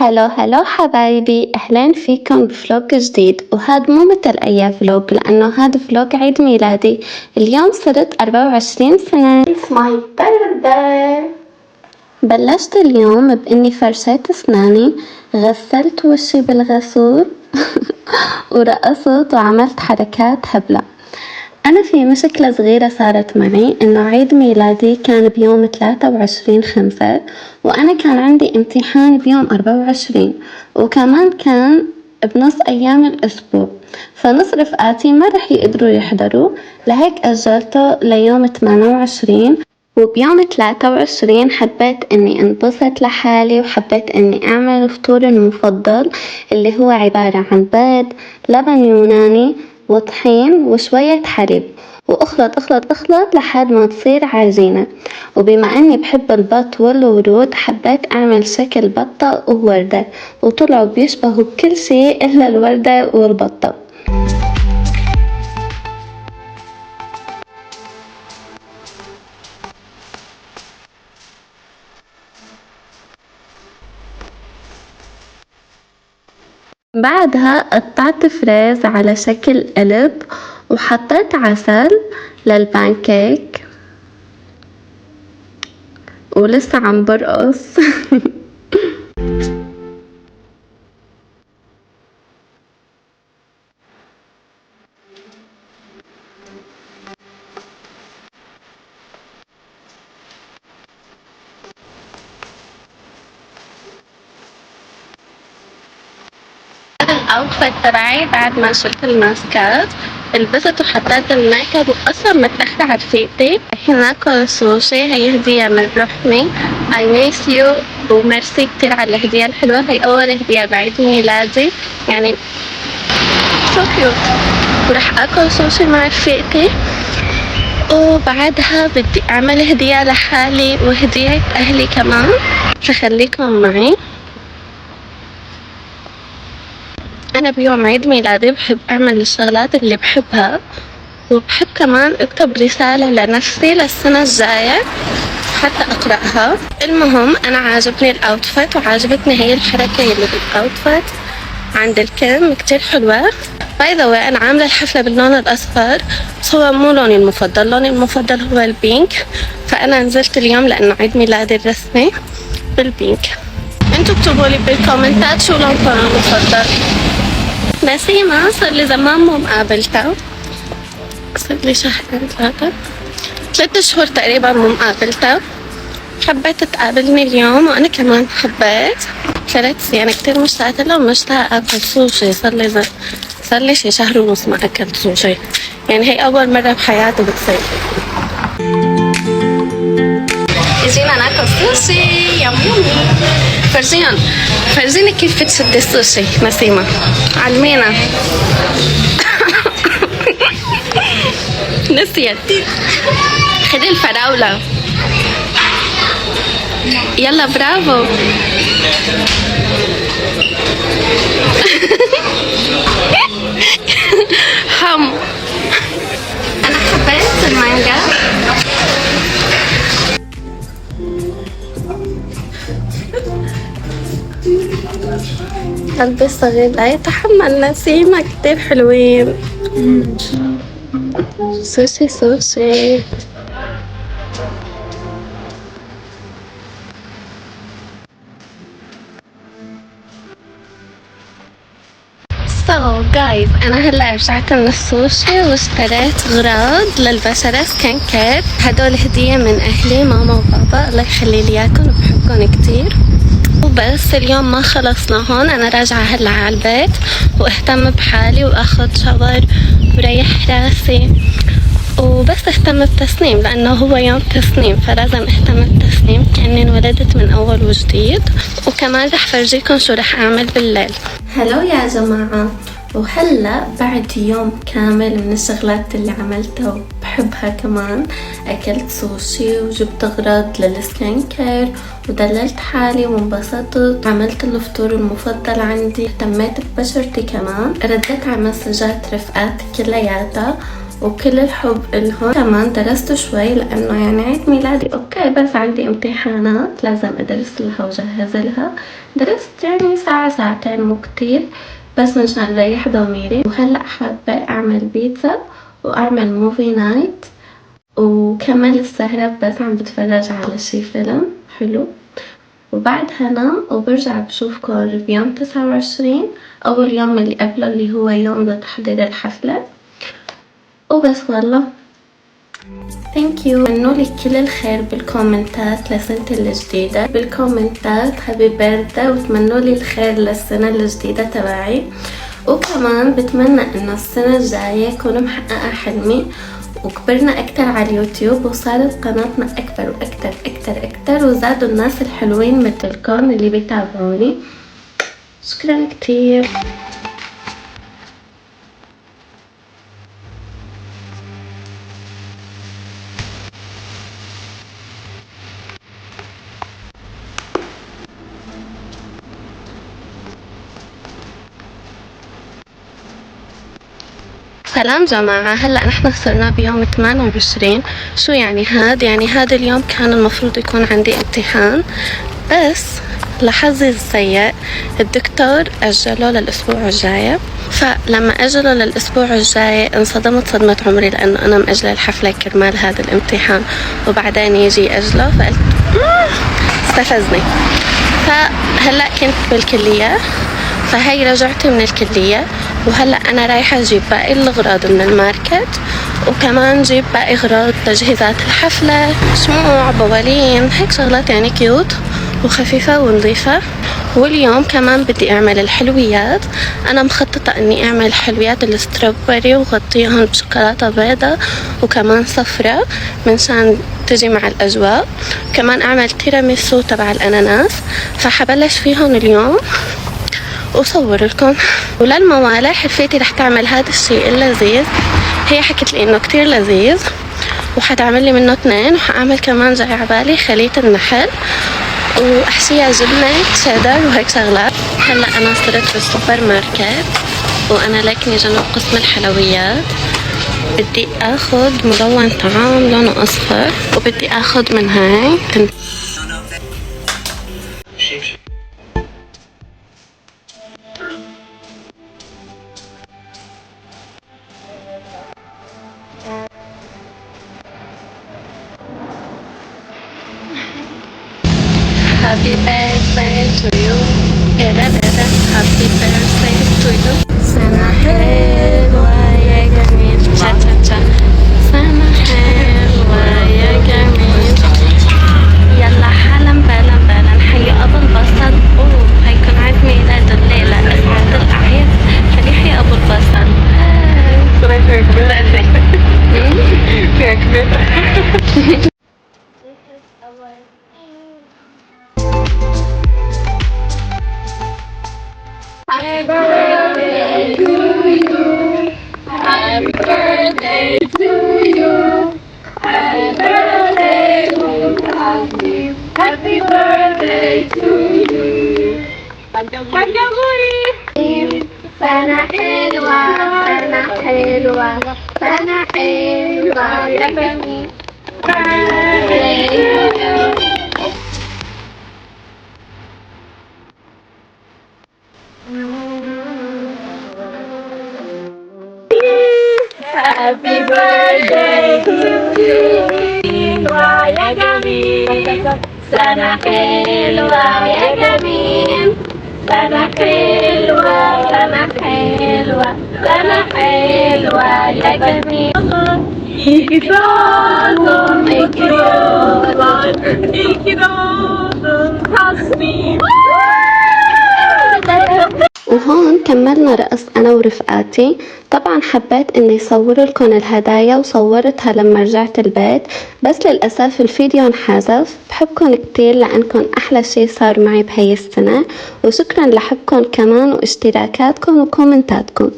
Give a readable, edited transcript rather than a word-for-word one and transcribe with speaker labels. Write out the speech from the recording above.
Speaker 1: هلو هلو حبايبي، أهلين فيكم بفلوج جديد. وهاد مو مثل أي فلوج لأنه هاد فلوج عيد ميلادي. اليوم صرت 24 سنة. It's my birthday. بلشت اليوم بإني فرشيت أسناني، غسلت وشي بالغسول ورقصت وعملت حركات هبلة. أنا في مشكلة صغيرة صارت معي، إنه عيد ميلادي كان بيوم 23/5 وأنا كان عندي امتحان بيوم 24 وكمان كان بنص أيام الأسبوع، فنص رفقاتي ما رح يقدروا يحضروا، لهيك أجلته ليوم 28. وبيوم 23 حبيت إني انبسط لحالي وحبيت إني أعمل فطوري المفضل اللي هو عبارة عن بيض، لبن يوناني وطحين وشوية حليب، واخلط اخلط اخلط لحد ما تصير عجينة. وبما اني بحب البط والورود حبيت اعمل شكل بطة ووردة، وطلعوا بيشبهوا بكل شيء الا الوردة والبطة. بعدها قطعت فريز على شكل قلب وحطيت عسل للبانكيك ولسه عم برقص. الاوتفيت تبعي بعد ما شلت الماسكات لبست وحطيت الميك اب واصلا متأخرة على رفيقتي. الحين ناكل سوشي، هي هدية من رحمي. I miss you وميرسي كتير على الهدية الحلوة، هي أول هدية بعيد ميلادي يعني so cute. ورح آكل سوشي مع رفيقتي، وبعدها بدي أعمل هدية لحالي وهدية أهلي كمان، فخليكم معي. أنا بيوم عيد ميلادي بحب أعمل الشغلات اللي بحبها، وبحب كمان أكتب رسالة لنفسي للسنة الجاية حتى أقرأها. المهم أنا عاجبني الأوتفيت وعاجبتني هي الحركة اللي بالأوتفيت عند الكم كتير حلوة. باي ذا واي أنا عاملة الحفلة باللون الأصفر، بس هو مو لوني المفضل، لوني المفضل هو البينك، فأنا نزلت اليوم لأنه عيد ميلادي الرسمي بالبينك. انتوا اكتبوا لي بالكومنتات شو لونكم المفضل. نسيمة صار لي زمان مو مقابلتها، صار لي شهرين ثلاثة شهور تقريبا مو مقابلتها، حبيت تقابلني اليوم وانا كمان حبيت. ثلاث يعني كتير مشتاقة لها ومشتاقة اكل سوشي، صار لي شي شهر ونص ما اكلت سوشي، يعني هي اول مرة بحياتي بتصير. اجينا ناكل سوشي يمي. فرجينا كيف بتشدي السوشي نسيمة، علمينا. نسيت. خدي الفراولة، يلا برافو. حم. انا حبيت المانجا. قلبي الصغير لا يتحمل. نسيمة كتير حلوين. سوشي سوشي. So guys أنا هلا رجعت من السوشي واشتريت غراض للبشرة سكين كير. هدول هدية من أهلي ماما وبابا، الله يخلي لي إياكم وبحبكم كتير. وبس اليوم ما خلصنا هون، أنا راجعة هلا على البيت واهتم بحالي واخد شاور وريح راسي، وبس اهتم بتصميم لانه هو يوم تصميم فلازم اهتم بتصميم كأني انولدت من اول وجديد. وكمان رح فرجيكم شو رح اعمل بالليل. هلو يا جماعة، وهلا بعد يوم كامل من الشغلات اللي عملتها وبحبها كمان، اكلت سوشي وجبت اغراض للسكين كير ودللت حالي وانبسطت، عملت الفطور المفضل عندي، اهتميت ببشرتي كمان، رديت على مسجات رفقاتي كلياتها، وكل الحب إلهم. كمان درست شوي لأنه يعني عيد ميلادي أوكي بس عندي امتحانات لازم أدرس لها وجهز لها. درست يعني ساعة ساعتين مو كتير بس مشان ريح ضميري. وهلأ حابة أعمل بيتزا وأعمل موفي نايت وكمل السهرة بس عم بتفرج على شي فيلم حلو وبعدها نام وبرجع بشوفكم بيوم 29 أو اليوم اللي قبله اللي هو يوم تحضير الحفلة وبس والله. ثانك يو. منولي كل الخير بالكومنتات لسنتي الجديدة بالكومنتات هابي بيرثداي وتمنولي الخير للسنة الجديدة تبعي. وكمان بتمنى انه السنة الجاية كون محققة حلمي وكبرنا اكتر على اليوتيوب وصارت قناتنا اكبر واكتر اكتر اكتر وزادوا الناس الحلوين مثلكم اللي بيتابعوني. شكرا كتير. سلام جماعة، هلأ نحن صرنا بيوم 28. شو يعني هاد؟ يعني هذا اليوم كان المفروض يكون عندي امتحان بس لحظي السيء الدكتور أجله للأسبوع الجاي. فلما أجله للأسبوع الجاي انصدمت صدمة عمري لأنه أنا مأجلة الحفلة كرمال هذا الامتحان وبعدين يجي أجله فقلت استفزني. فهلأ كنت بالكلية فهي رجعت من الكلية وهلأ أنا رايحة أجيب باقي الأغراض من الماركت وكمان جيب باقي أغراض تجهيزات الحفلة شموع بوالين هيك شغلات يعني كيوت وخفيفة ونظيفة. واليوم كمان بدي أعمل الحلويات. أنا مخططة أني أعمل حلويات الستروبري وغطيهم بشوكولاتة بيضة وكمان صفرة منشان تجي مع الأجواء. كمان أعمل تيراميسو تبع الأناناس فحبلش فيهم اليوم وصور لكم. وللموالح حفيتي رح تعمل هذا الشيء اللذيذ. هي حكت لي انه كتير لذيذ وحتعمل لي منه 2 وحاعمل كمان جاي عبالي خليط النحل واحشيها جبنة شيدر وهيك شغلات. هلا انا صرت بالسوبر ماركت وانا لكني جنب قسم الحلويات. بدي اخذ ملون طعام لونه اصفر وبدي اخذ من هاي Happy birthday to you. Happy birthday to you. سنة حلوة يا جميل. تشا تشا تشا. سنة حلوة يا جميل. يلا حالا بالا بالا نحيي أبو البصل. هيكون عيد ميلاد الليلة أسعد الأعياد فليحيي أبو البصل. Happy birthday to you. Happy birthday to you. Happy birthday to you. Happy birthday to you. سنة حلوة سنة حلوة سنة حلوة يا جميل. Happy birthday to you يا جميل. سنة حلوة يا جميل. سنة حلوة سنة حلوة سنة حلوة يا جميل. İyi ki doğdun, iyi ki doğdun, iyi ki doğdun Hasbi. وهون كملنا رقص أنا ورفقاتي. طبعا حبيت إني صور لكم الهدايا وصورتها لما رجعت البيت بس للأسف الفيديو انحذف. بحبكم كتير لأنكم أحلى شي صار معي بهاي السنة وشكرا لحبكم كمان واشتراكاتكم وكومنتاتكم.